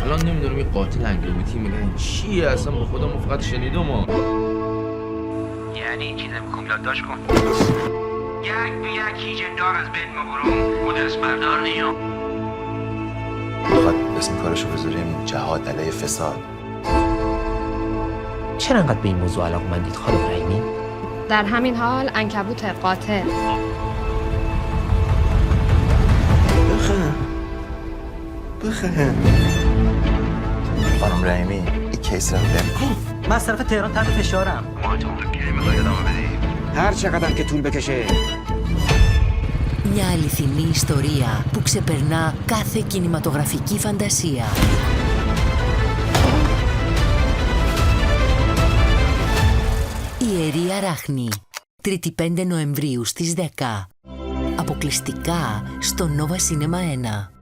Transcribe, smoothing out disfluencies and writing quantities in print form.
الان نمیدونم این قاتل انگبوتی میگن چیه اصلا، به خودم فقط شنیدم. یعنی این چیزه بکن یادداشت کن. یک به یک هیچ اندار از بین ما برون او دست بردار نیام. میخواد اسم کارشو بذاریم جهاد علیه فساد. چرا انقدر به این موضوع علاقه‌مندید خانم رحیمی؟ در همین حال عنکبوت قاتل بخند خانم رحیمی این کیس رو ببین. من از طرف تهران تحت فشارم. محیطمون رو گیری میخوای ادامه بدی؟ هر چقدر که طول بکشه. Μια αληθινή ιστορία που ξεπερνά κάθε κινηματογραφική φαντασία. Η Ιερή Αράχνη, 3η 5 Νοεμβρίου στις 10. Αποκλειστικά στο Nova Cinema 1.